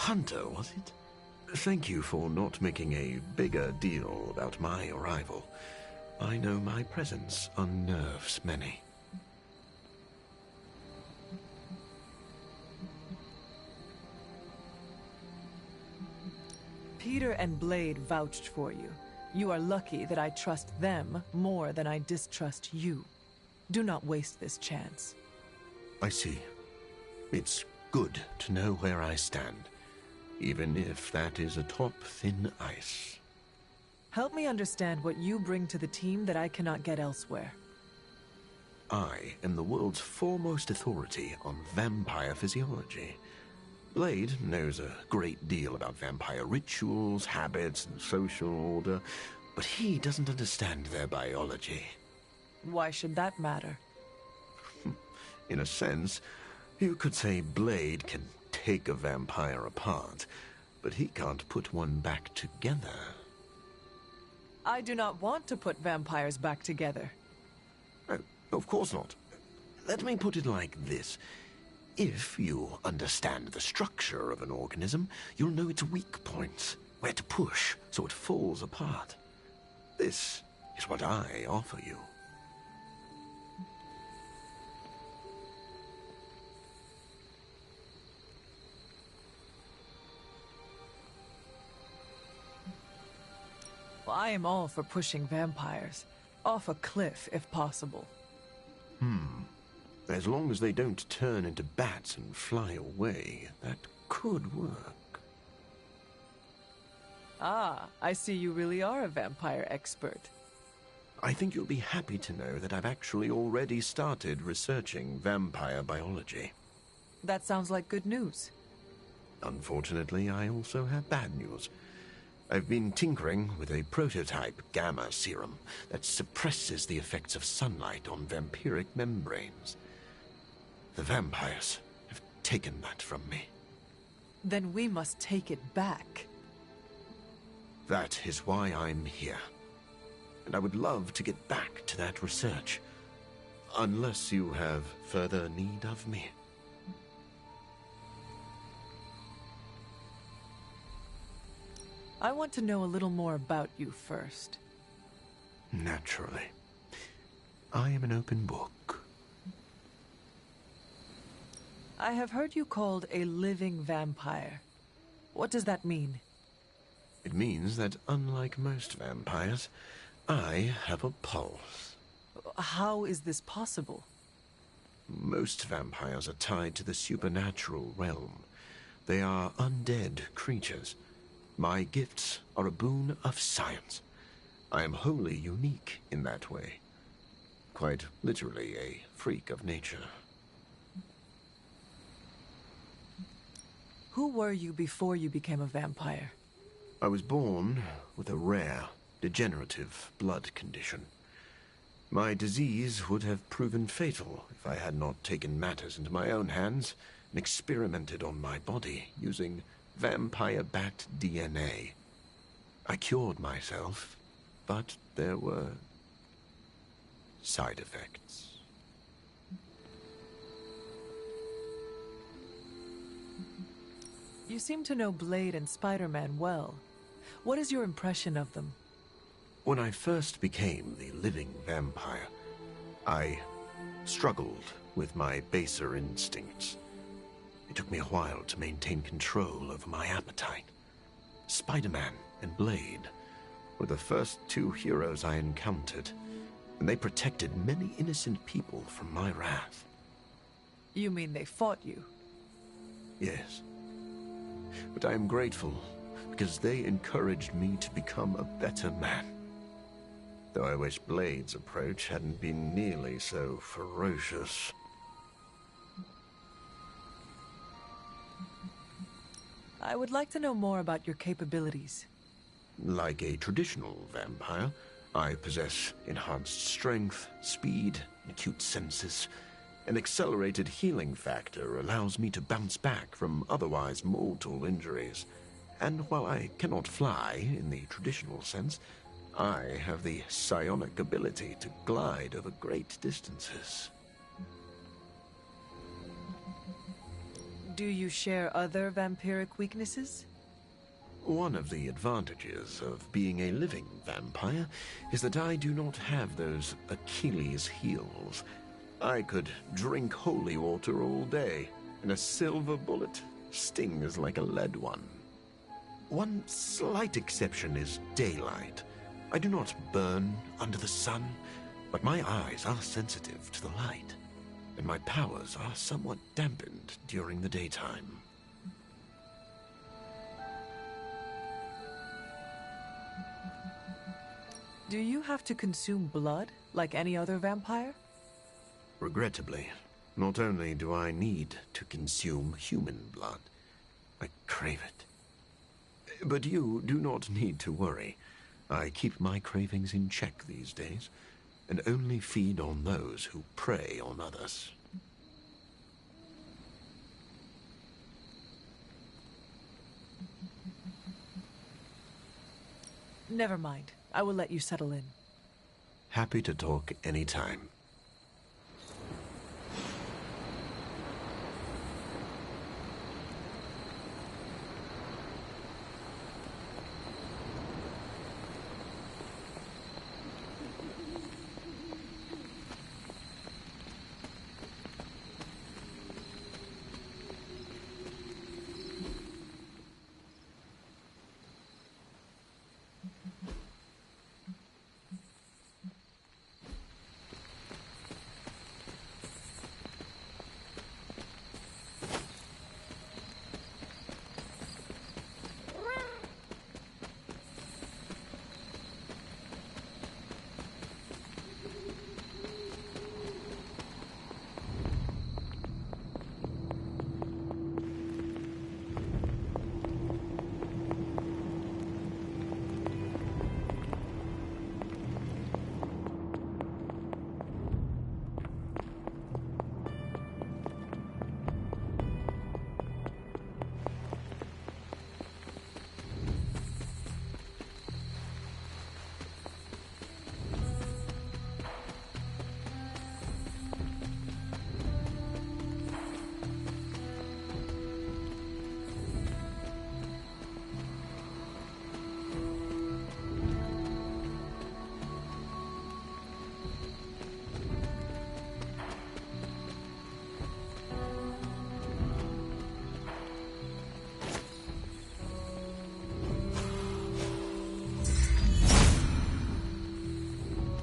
hunter, was it? Thank you for not making a bigger deal about my arrival. I know my presence unnerves many. Peter and Blade vouched for you. You are lucky that I trust them more than I distrust you. Do not waste this chance. I see. It's good to know where I stand, even if that is atop thin ice. Help me understand what you bring to the team that I cannot get elsewhere. I am the world's foremost authority on vampire physiology. Blade knows a great deal about vampire rituals, habits, and social order, but he doesn't understand their biology. Why should that matter? In a sense, you could say Blade can take a vampire apart, but he can't put one back together. I do not want to put vampires back together. Oh, of course not. Let me put it like this. If you understand the structure of an organism, you'll know its weak points, where to push so it falls apart. This is what I offer you. Well, I am all for pushing vampires. Off a cliff, if possible. As long as they don't turn into bats and fly away, that could work. Ah, I see you really are a vampire expert. I think you'll be happy to know that I've actually already started researching vampire biology. That sounds like good news. Unfortunately, I also have bad news. I've been tinkering with a prototype gamma serum that suppresses the effects of sunlight on vampiric membranes. The vampires have taken that from me. Then we must take it back. That is why I'm here. And I would love to get back to that research. Unless you have further need of me. I want to know a little more about you first. Naturally. I am an open book. I have heard you called a living vampire. What does that mean? It means that unlike most vampires, I have a pulse. How is this possible? Most vampires are tied to the supernatural realm. They are undead creatures. My gifts are a boon of science. I am wholly unique in that way. Quite literally a freak of nature. Who were you before you became a vampire? I was born with a rare, degenerative blood condition. My disease would have proven fatal if I had not taken matters into my own hands and experimented on my body using vampire bat DNA. I cured myself, but there were side effects. You seem to know Blade and Spider-Man well. What is your impression of them? When I first became the living vampire, I struggled with my baser instincts. It took me a while to maintain control over my appetite. Spider-Man and Blade were the first two heroes I encountered, and they protected many innocent people from my wrath. You mean they fought you? Yes. But I am grateful because they encouraged me to become a better man. Though I wish Blade's approach hadn't been nearly so ferocious. I would like to know more about your capabilities. Like a traditional vampire, I possess enhanced strength, speed, acute senses. An accelerated healing factor allows me to bounce back from otherwise mortal injuries. And while I cannot fly in the traditional sense, I have the psionic ability to glide over great distances. Do you share other vampiric weaknesses? One of the advantages of being a living vampire is that I do not have those Achilles heels. I could drink holy water all day, and a silver bullet stings like a lead one. One slight exception is daylight. I do not burn under the sun, but my eyes are sensitive to the light, and my powers are somewhat dampened during the daytime. Do you have to consume blood like any other vampire? Regrettably, not only do I need to consume human blood, I crave it. But you do not need to worry. I keep my cravings in check these days, and only feed on those who prey on others. Never mind. I will let you settle in. Happy to talk anytime.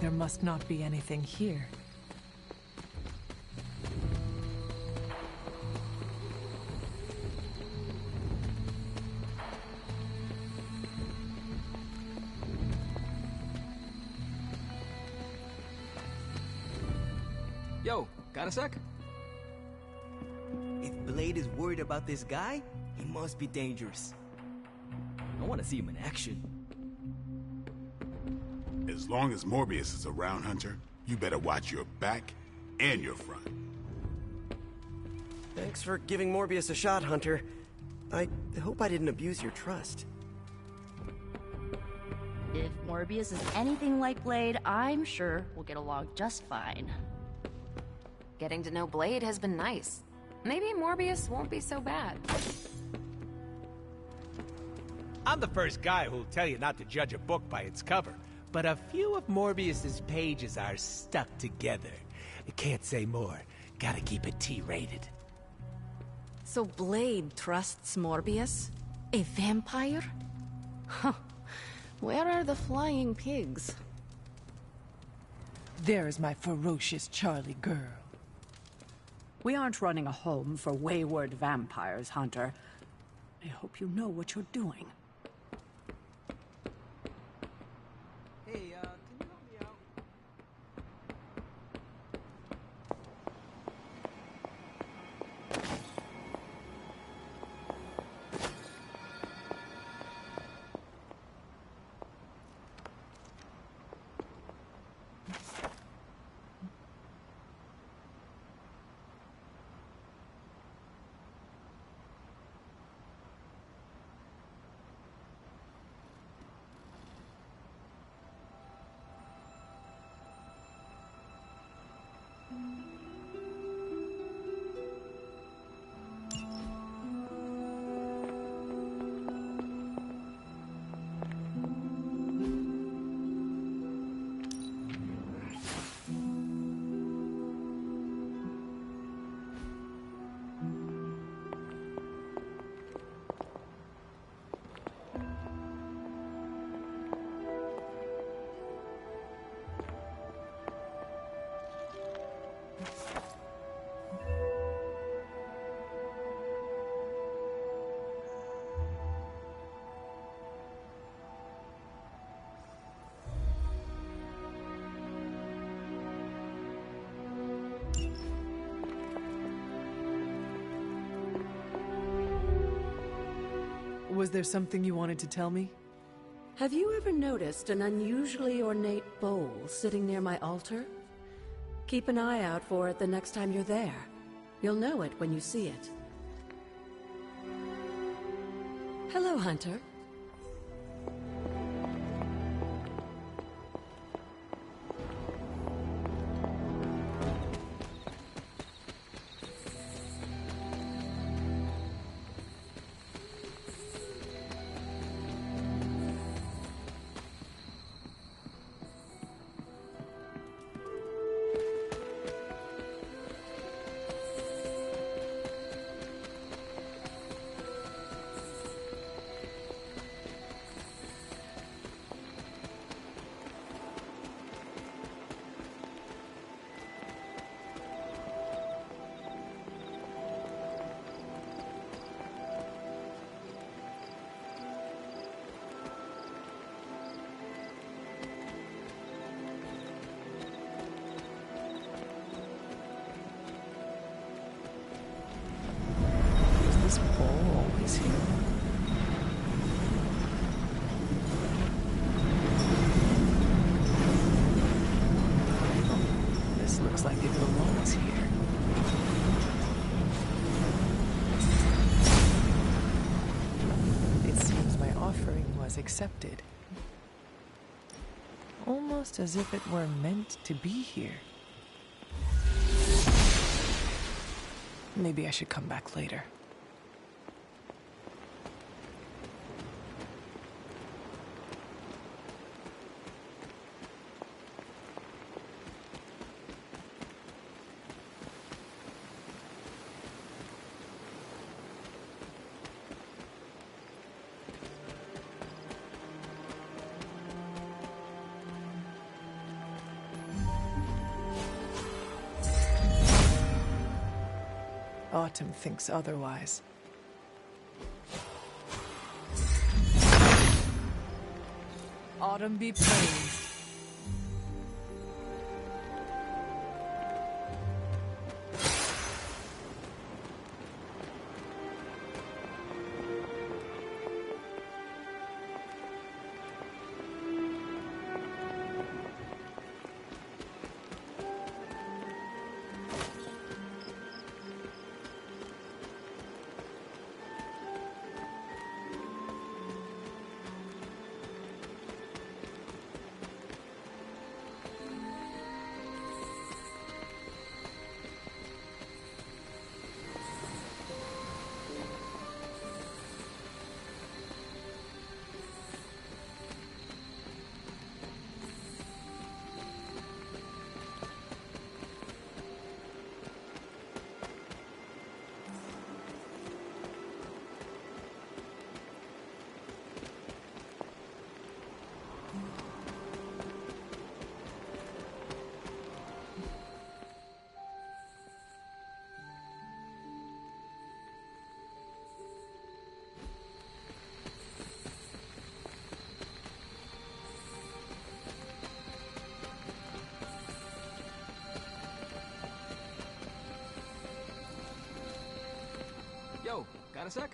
There must not be anything here. Yo, got a sec? If Blade is worried about this guy, he must be dangerous. I want to see him in action. As long as Morbius is around, Hunter, you better watch your back and your front. Thanks for giving Morbius a shot, Hunter. I hope I didn't abuse your trust. If Morbius is anything like Blade, I'm sure we'll get along just fine. Getting to know Blade has been nice. Maybe Morbius won't be so bad. I'm the first guy who'll tell you not to judge a book by its cover, but a few of Morbius's pages are stuck together. I can't say more. Gotta keep it T-rated. So Blade trusts Morbius? A vampire? Huh. Where are the flying pigs? There is my ferocious Charlie girl. We aren't running a home for wayward vampires, Hunter. I hope you know what you're doing. Hey, can you help me out? Was there something you wanted to tell me? Have you ever noticed an unusually ornate bowl sitting near my altar? Keep an eye out for it the next time you're there. You'll know it when you see it. Hello, Hunter. Accepted. Almost as if it were meant to be here. Maybe I should come back later. Autumn thinks otherwise. Autumn be praised. Yo, got a sec?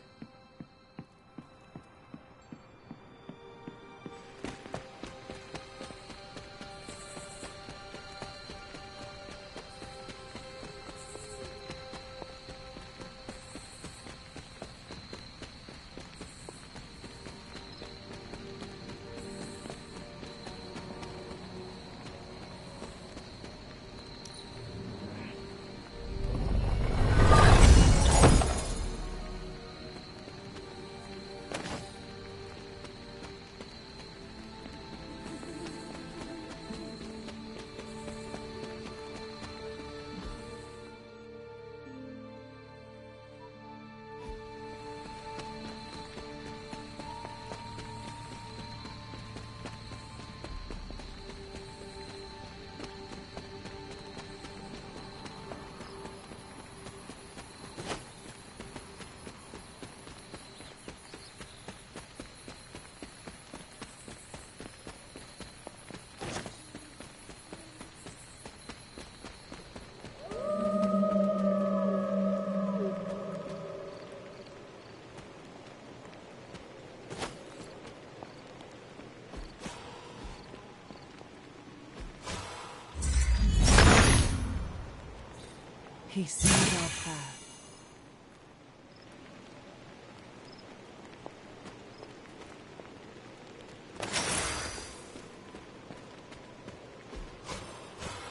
He sees our path.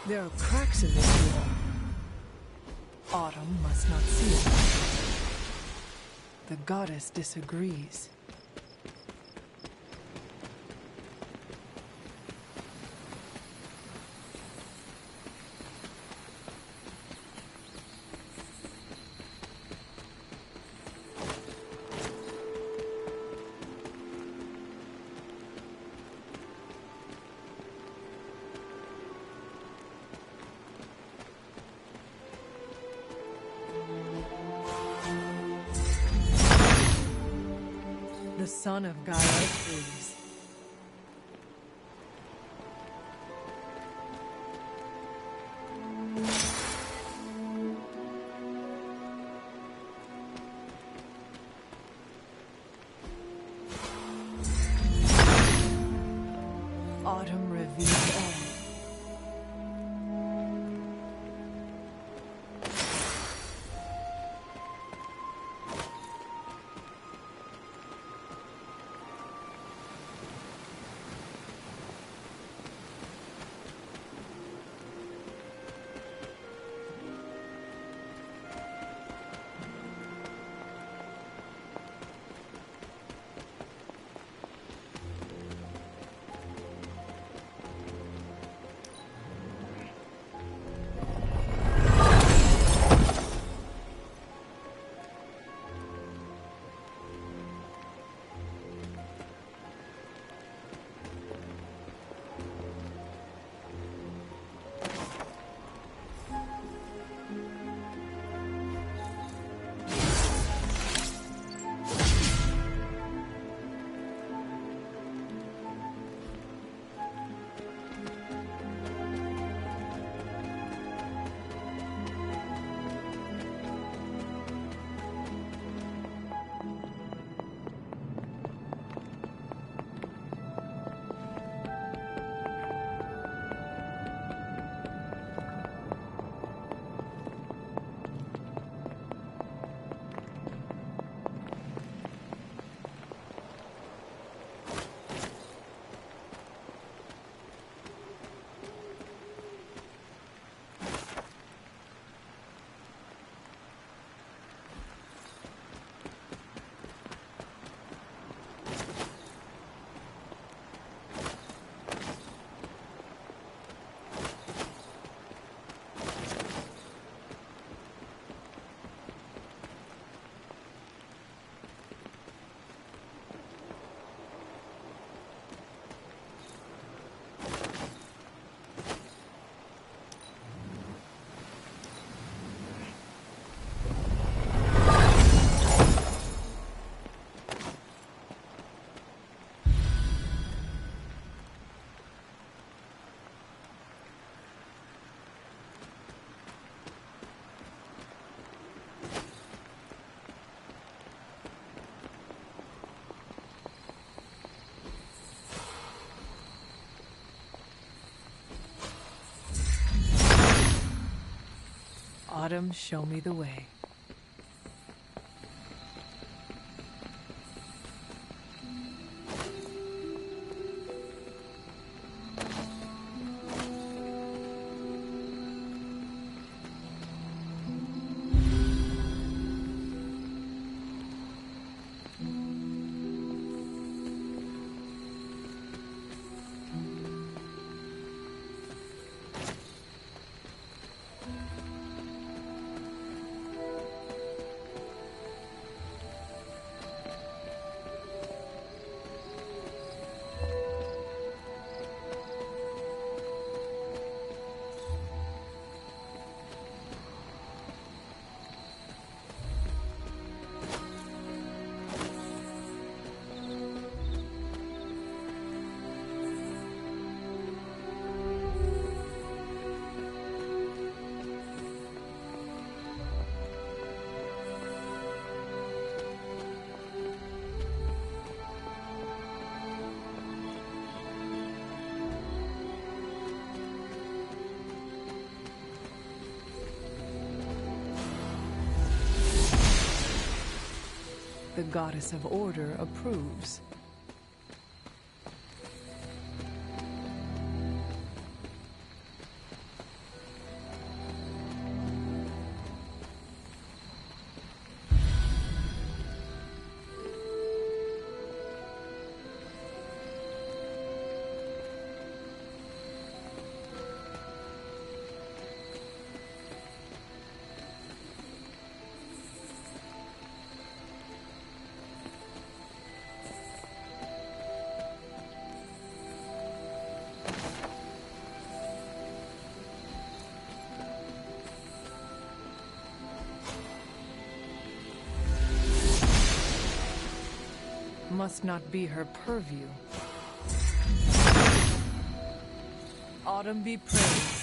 There are cracks in this wall. Autumn must not see it. The goddess disagrees. The son of Gaia flees. Autumn reveals all. Autumn, show me the way. The goddess of order approves. Must not be her purview. Autumn be praised.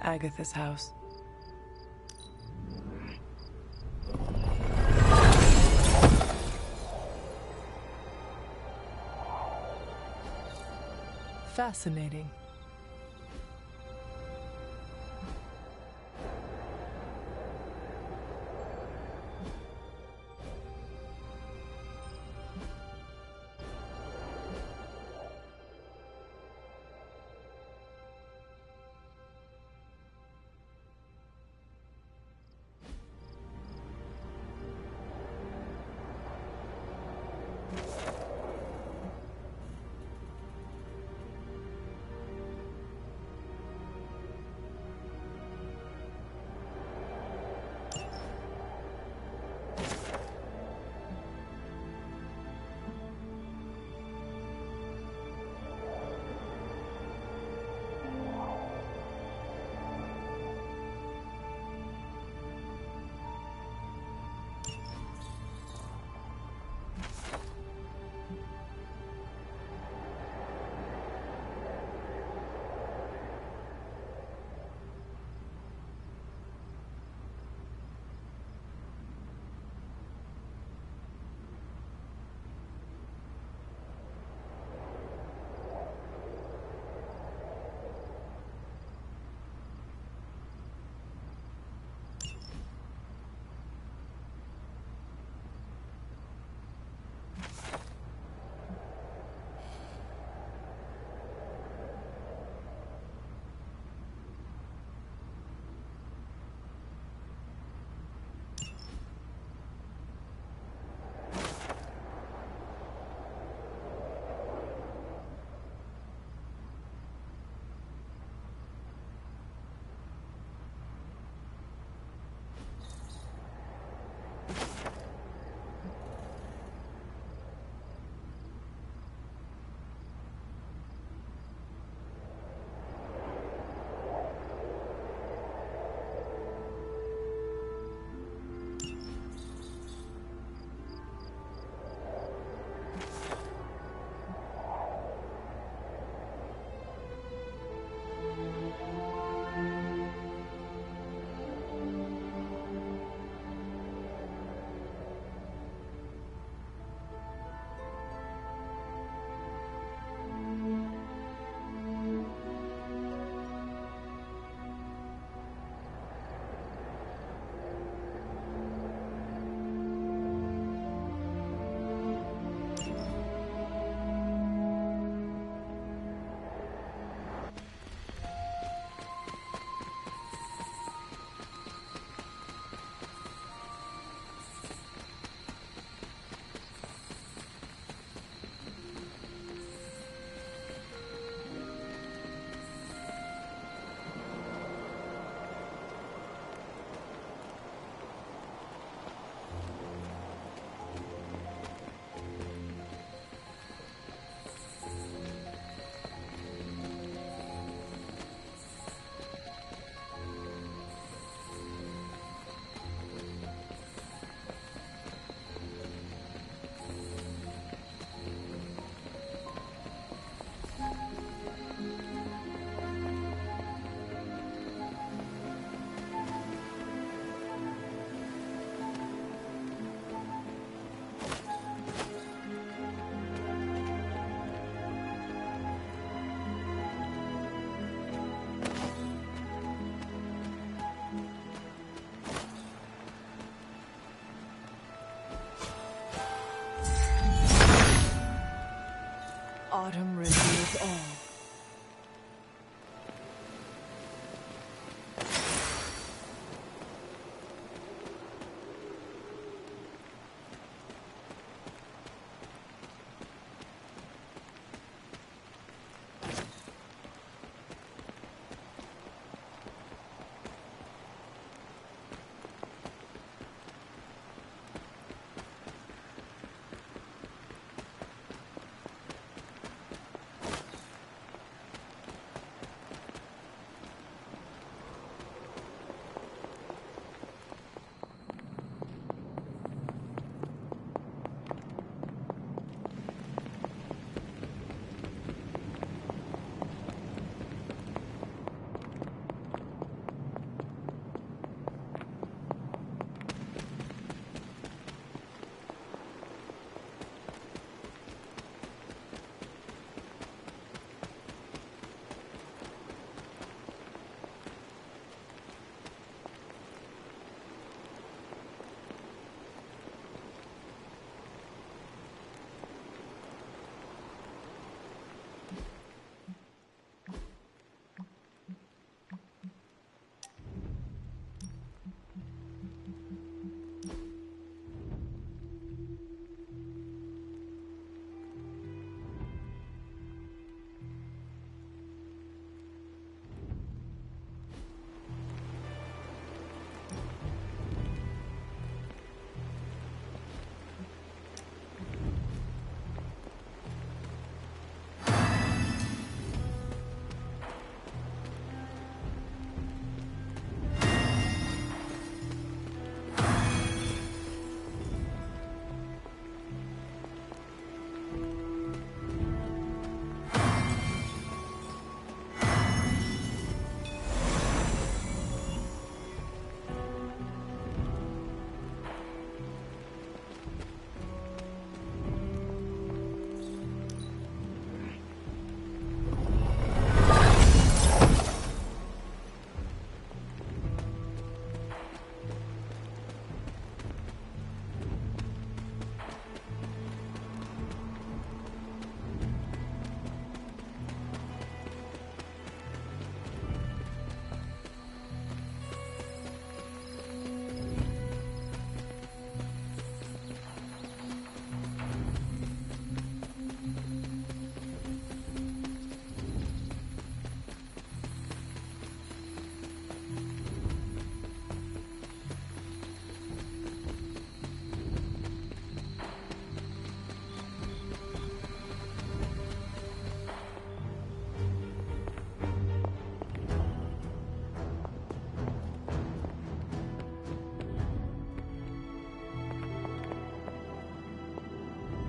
Agatha's house. Fascinating.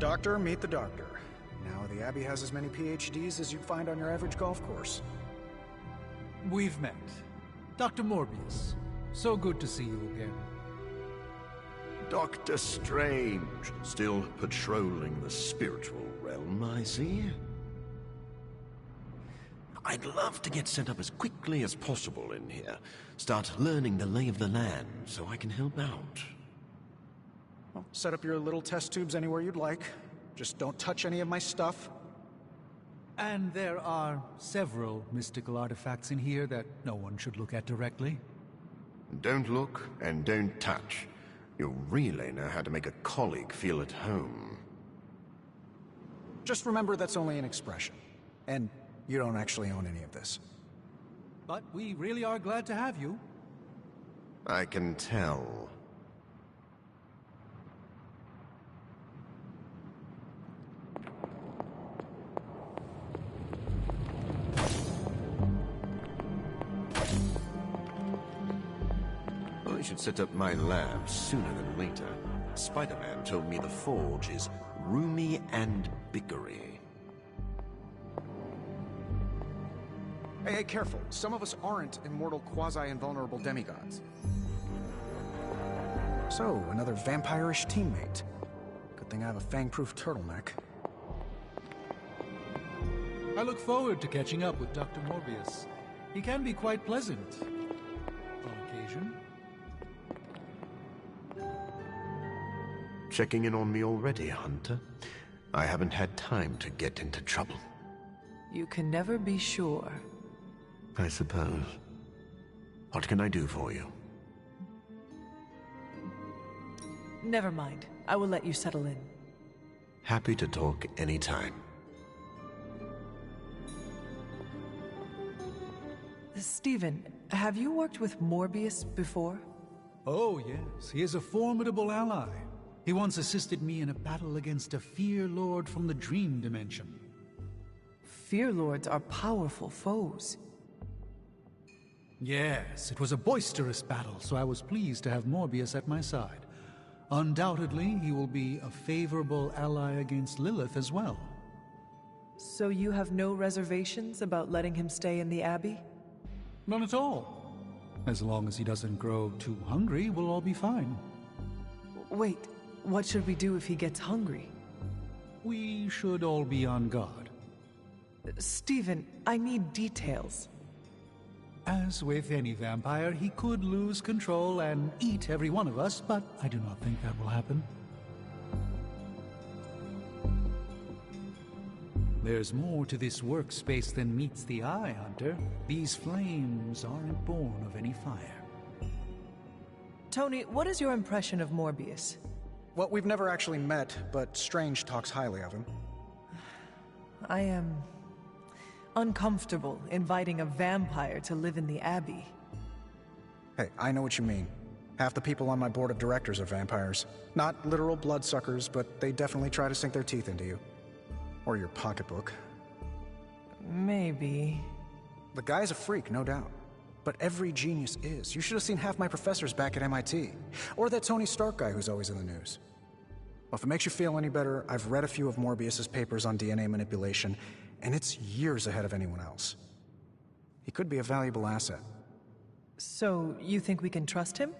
Doctor, meet the doctor. Now, the Abbey has as many PhDs as you'd find on your average golf course. We've met. Dr. Morbius. So good to see you again. Doctor Strange, still patrolling the spiritual realm, I see. I'd love to get set up as quickly as possible in here. Start learning the lay of the land so I can help out. Well, set up your little test tubes anywhere you'd like. Just don't touch any of my stuff. And there are several mystical artifacts in here that no one should look at directly. Don't look and don't touch. You'll really know how to make a colleague feel at home. Just remember that's only an expression. And you don't actually own any of this. But we really are glad to have you. I can tell. I should set up my lab sooner than later. Spider-Man told me the forge is roomy and bickery. Hey, careful. Some of us aren't immortal, quasi-invulnerable demigods. So, another vampire-ish teammate. Good thing I have a fang-proof turtleneck. I look forward to catching up with Dr. Morbius. He can be quite pleasant on occasion. Checking in on me already, Hunter? I haven't had time to get into trouble. You can never be sure. I suppose. What can I do for you? Never mind. I will let you settle in. Happy to talk anytime. Stephen, have you worked with Morbius before? Oh, yes. He is a formidable ally. He once assisted me in a battle against a Fear Lord from the Dream Dimension. Fear Lords are powerful foes. Yes, it was a boisterous battle, so I was pleased to have Morbius at my side. Undoubtedly, he will be a favorable ally against Lilith as well. So you have no reservations about letting him stay in the Abbey? None at all. As long as he doesn't grow too hungry, we'll all be fine. Wait, what should we do if he gets hungry? We should all be on guard. Stephen, I need details. As with any vampire, he could lose control and eat every one of us, but I do not think that will happen. There's more to this workspace than meets the eye, Hunter. These flames aren't born of any fire. Tony, what is your impression of Morbius? Well, we've never actually met, but Strange talks highly of him. I am uncomfortable inviting a vampire to live in the Abbey. Hey, I know what you mean. Half the people on my board of directors are vampires. Not literal bloodsuckers, but they definitely try to sink their teeth into you. Or your pocketbook. Maybe. The guy's a freak, no doubt. But every genius is. You should have seen half my professors back at MIT. Or that Tony Stark guy who's always in the news. Well, if it makes you feel any better, I've read a few of Morbius's papers on DNA manipulation, and it's years ahead of anyone else. He could be a valuable asset. So, you think we can trust him?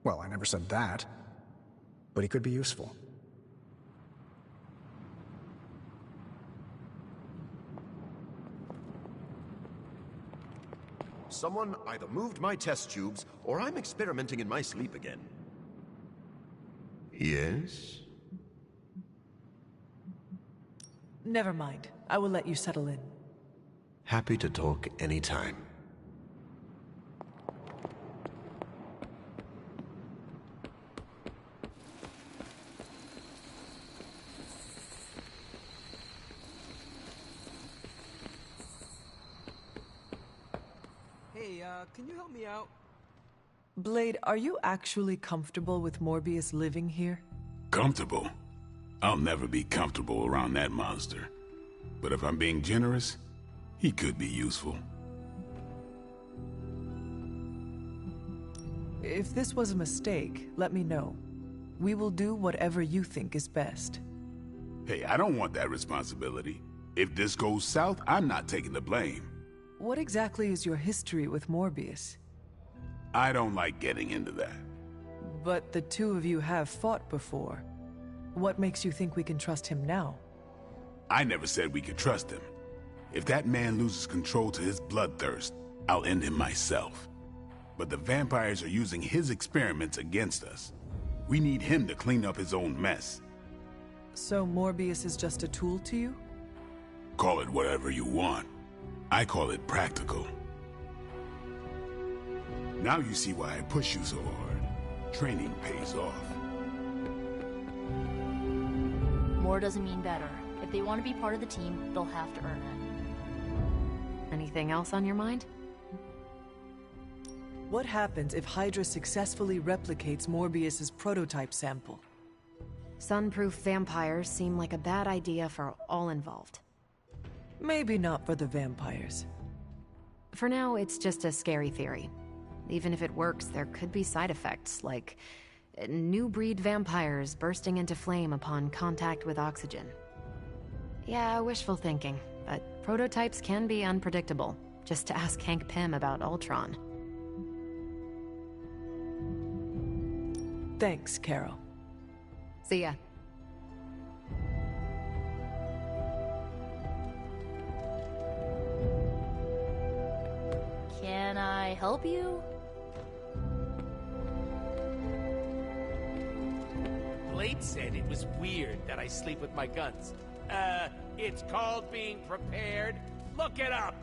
Well, I never said that. But he could be useful. Someone either moved my test tubes, or I'm experimenting in my sleep again. Yes? Never mind. I will let you settle in. Happy to talk anytime. Hey, can you help me out? Blade, are you actually comfortable with Morbius living here? Comfortable? I'll never be comfortable around that monster. But if I'm being generous, he could be useful. If this was a mistake, let me know. We will do whatever you think is best. Hey, I don't want that responsibility. If this goes south, I'm not taking the blame. What exactly is your history with Morbius? I don't like getting into that. But the two of you have fought before. What makes you think we can trust him now? I never said we could trust him. If that man loses control to his bloodthirst, I'll end him myself. But the vampires are using his experiments against us. We need him to clean up his own mess. So Morbius is just a tool to you? Call it whatever you want. I call it practical. Now you see why I push you so hard. Training pays off. More doesn't mean better. If they want to be part of the team, they'll have to earn it. Anything else on your mind? What happens if Hydra successfully replicates Morbius's prototype sample? Sunproof vampires seem like a bad idea for all involved. Maybe not for the vampires. For now, it's just a scary theory. Even if it works, there could be side effects, like new breed vampires bursting into flame upon contact with oxygen. Yeah, wishful thinking, but prototypes can be unpredictable. Just to ask Hank Pym about Ultron. Thanks, Carol. See ya. Can I help you? Blade said it was weird that I sleep with my guns. It's called being prepared. Look it up!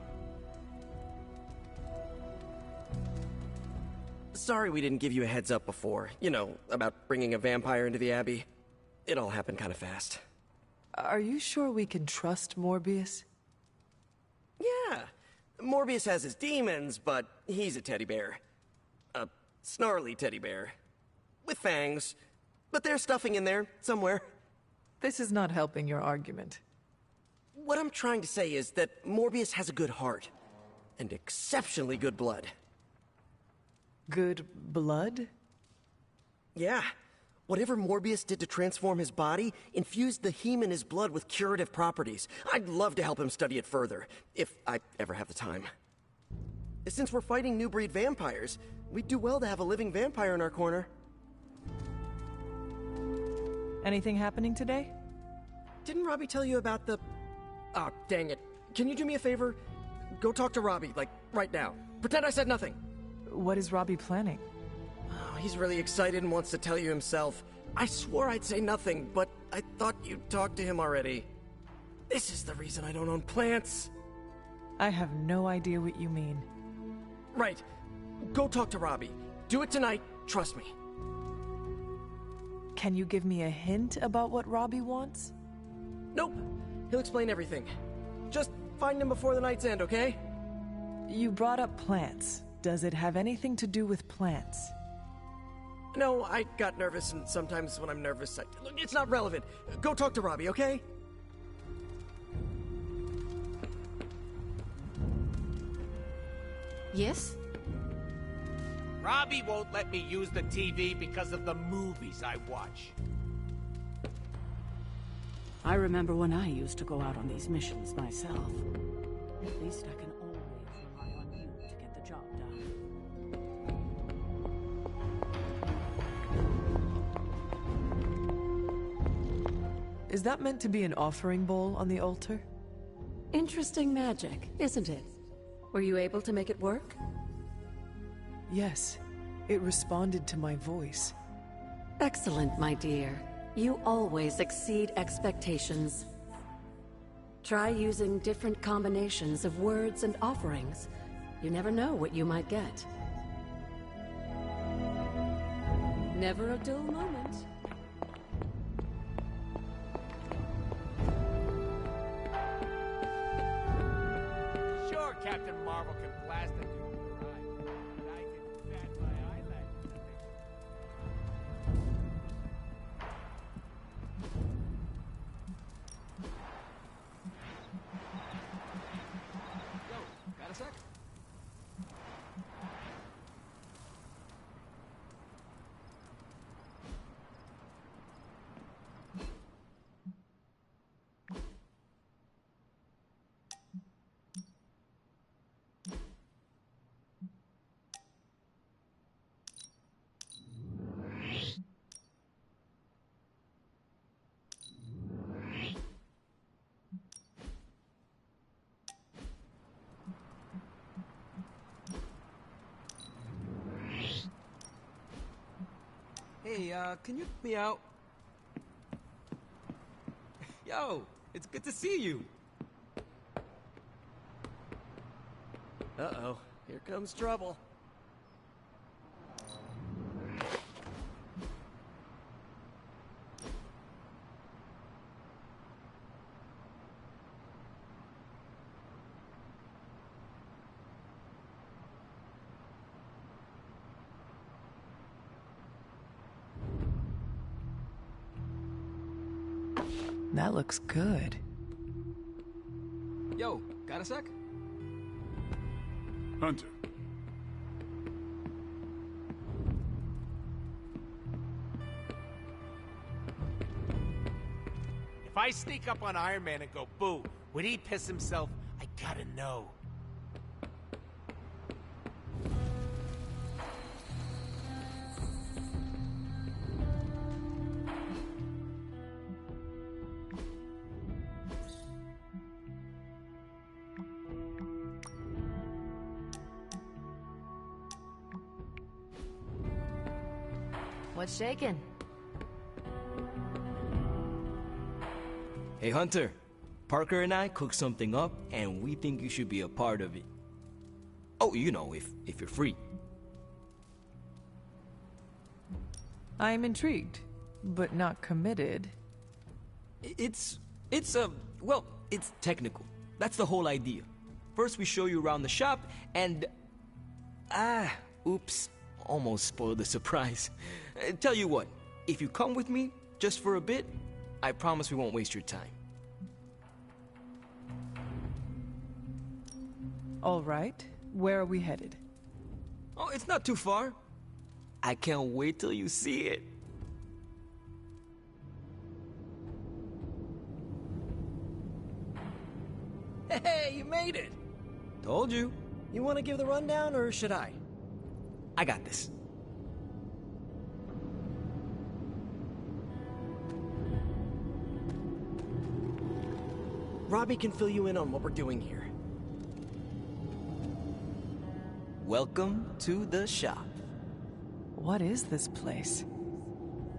Sorry we didn't give you a heads up before. You know, about bringing a vampire into the Abbey. It all happened kind of fast. Are you sure we can trust Morbius? Yeah. Morbius has his demons, but he's a teddy bear. A snarly teddy bear. With fangs. But there's stuffing in there, somewhere. This is not helping your argument. What I'm trying to say is that Morbius has a good heart. And exceptionally good blood. Good blood? Yeah. Whatever Morbius did to transform his body infused the heme in his blood with curative properties. I'd love to help him study it further, if I ever have the time. Since we're fighting new breed vampires, we'd do well to have a living vampire in our corner. Anything happening today? Didn't Robbie tell you about the... Oh, dang it. Can you do me a favor? Go talk to Robbie, like, right now. Pretend I said nothing. What is Robbie planning? Oh, he's really excited and wants to tell you himself. I swore I'd say nothing, but I thought you'd talked to him already. This is the reason I don't own plants. I have no idea what you mean. Right. Go talk to Robbie. Do it tonight, trust me. Can you give me a hint about what Robbie wants? Nope. He'll explain everything. Just find him before the night's end, okay? You brought up plants. Does it have anything to do with plants? No, I got nervous, and sometimes when I'm nervous, look, it's not relevant. Go talk to Robbie, okay? Yes? Robbie won't let me use the TV because of the movies I watch. I remember when I used to go out on these missions myself. At least I can always rely on you to get the job done. Is that meant to be an offering bowl on the altar? Interesting magic, isn't it? Were you able to make it work? Yes. It responded to my voice. Excellent, my dear. You always exceed expectations. Try using different combinations of words and offerings. You never know what you might get. Never a dull moment. Sure, Captain Marvel can blast a nuclear eye, but I can bat my eyelashes. Yo, got a sec? Hey, can you help me out? Yo, it's good to see you. Uh-oh, here comes trouble. That looks good. Yo, got a sec? Hunter. If I sneak up on Iron Man and go boo, would he piss himself? I gotta know. What's shaking? Hey, Hunter. Parker and I cooked something up, and we think you should be a part of it. Oh, you know, if you're free. I'm intrigued, but not committed. Well, it's technical. That's the whole idea. First we show you around the shop, and... oops. Almost spoiled the surprise. Tell you what, if you come with me, just for a bit, I promise we won't waste your time. All right, where are we headed? Oh, it's not too far. I can't wait till you see it. Hey, you made it! Told you. You want to give the rundown, or should I? I got this. Robbie can fill you in on what we're doing here. Welcome to the shop. What is this place?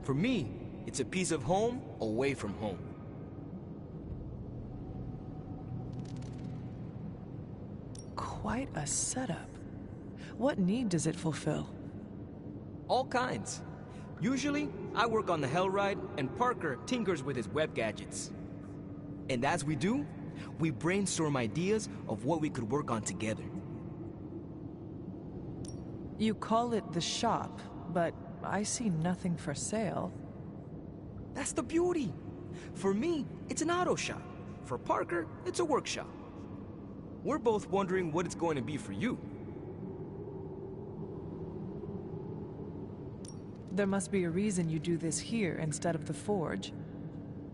For me, it's a piece of home away from home. Quite a setup. What need does it fulfill? All kinds. Usually, I work on the Hellride, and Parker tinkers with his web gadgets. And as we do, we brainstorm ideas of what we could work on together. You call it the shop, but I see nothing for sale. That's the beauty. For me, it's an auto shop. For Parker, it's a workshop. We're both wondering what it's going to be for you. There must be a reason you do this here instead of the Forge.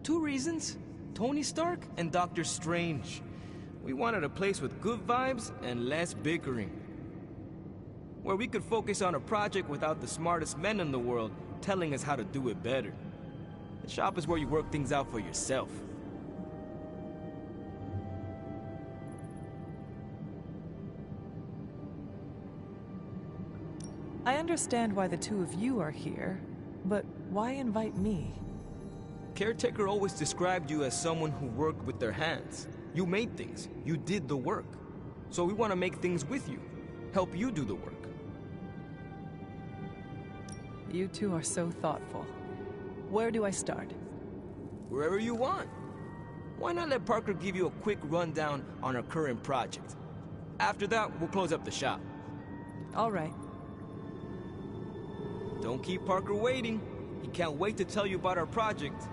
2 reasons. Tony Stark and Doctor Strange. We wanted a place with good vibes and less bickering. Where we could focus on a project without the smartest men in the world telling us how to do it better. The shop is where you work things out for yourself. I understand why the two of you are here, but why invite me? Caretaker always described you as someone who worked with their hands. You made things. You did the work. So we want to make things with you. Help you do the work. You two are so thoughtful. Where do I start? Wherever you want. Why not let Parker give you a quick rundown on our current project? After that, we'll close up the shop. All right. Don't keep Parker waiting. He can't wait to tell you about our project.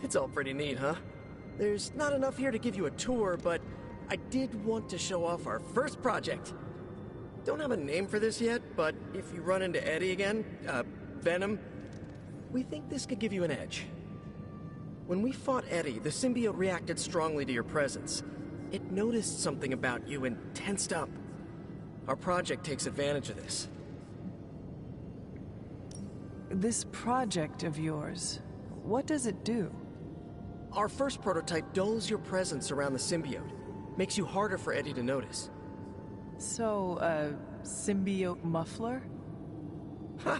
It's all pretty neat, huh? There's not enough here to give you a tour, but I did want to show off our first project. Don't have a name for this yet, but if you run into Eddie again, Venom, we think this could give you an edge. When we fought Eddie, the symbiote reacted strongly to your presence. It noticed something about you and tensed up. Our project takes advantage of this. This project of yours, what does it do? Our first prototype dulls your presence around the symbiote. Makes you harder for Eddie to notice. So, a symbiote muffler? Ha!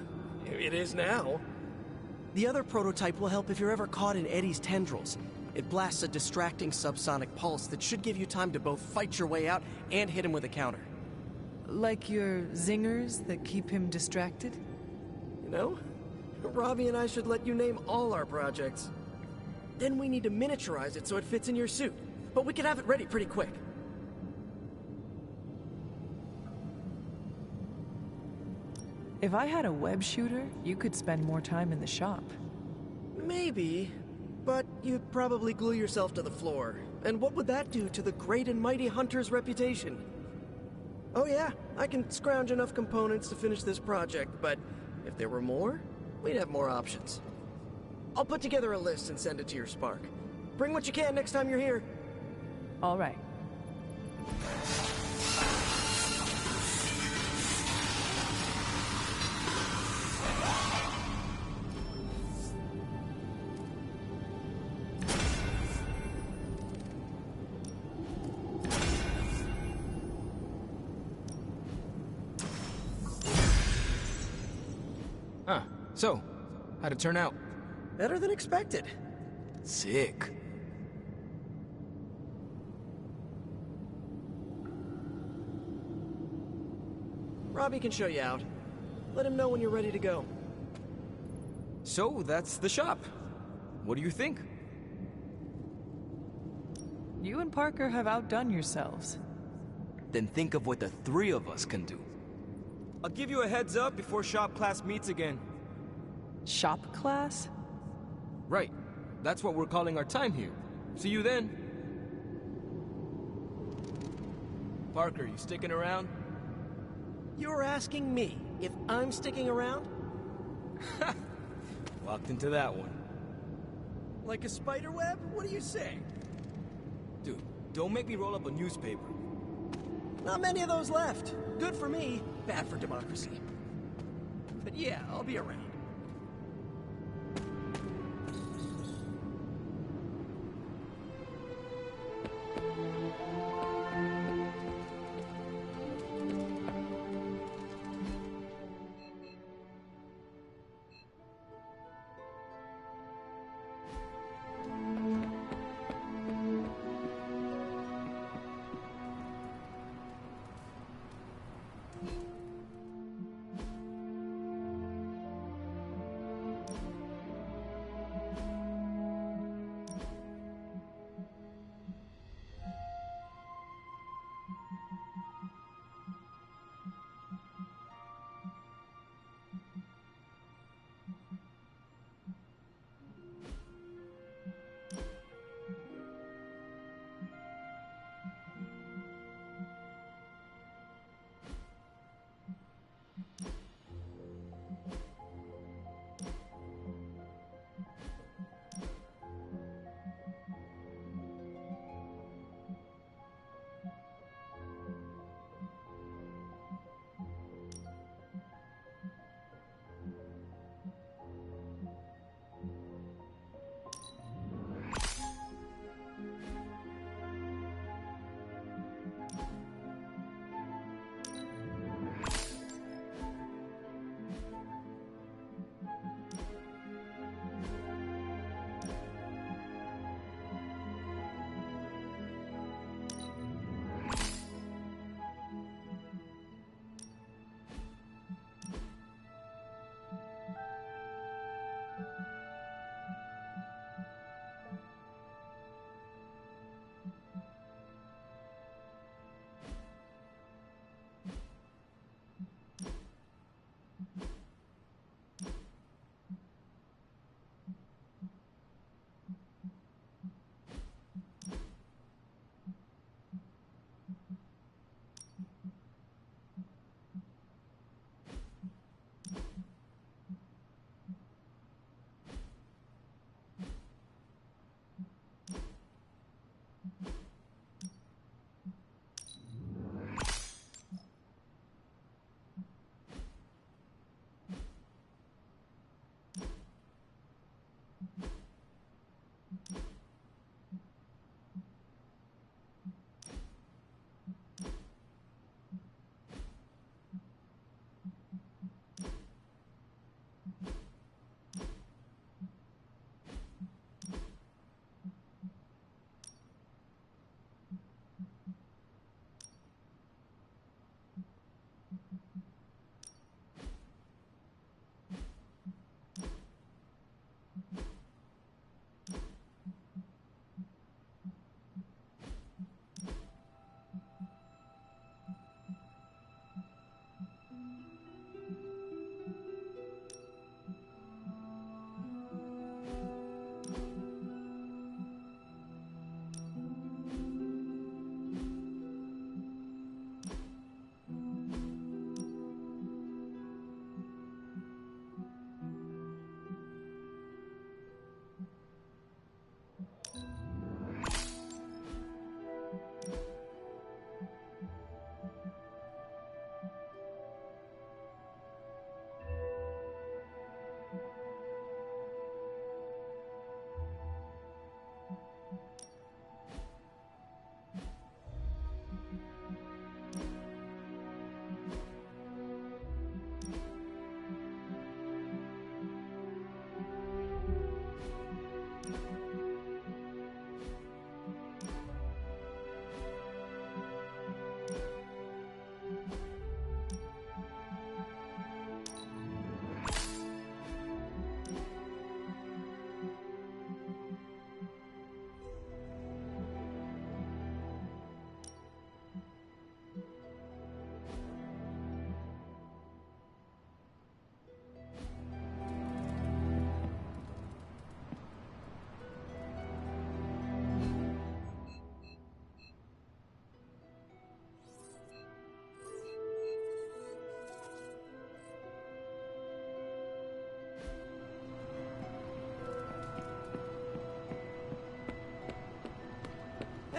It is now. The other prototype will help if you're ever caught in Eddie's tendrils. It blasts a distracting subsonic pulse that should give you time to both fight your way out and hit him with a counter. Like your zingers that keep him distracted? You know, Robbie and I should let you name all our projects. Then we need to miniaturize it so it fits in your suit. But we can have it ready pretty quick. If I had a web shooter, you could spend more time in the shop. Maybe, but you'd probably glue yourself to the floor. And what would that do to the great and mighty Hunter's reputation? Oh yeah, I can scrounge enough components to finish this project, but if there were more, we'd have more options. I'll put together a list and send it to your Spark. Bring what you can next time you're here. All right. So, how'd it turn out? Better than expected. Sick. Robbie can show you out. Let him know when you're ready to go. So, that's the shop. What do you think? You and Parker have outdone yourselves. Then think of what the three of us can do. I'll give you a heads up before shop class meets again. Shop class? Right. That's what we're calling our time here. See you then. Parker, you sticking around? You're asking me if I'm sticking around? Walked into that one. Like a spider web? What do you say? Dude, don't make me roll up a newspaper. Not many of those left. Good for me, bad for democracy. But yeah, I'll be around.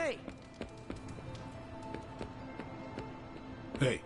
Hey! Hey,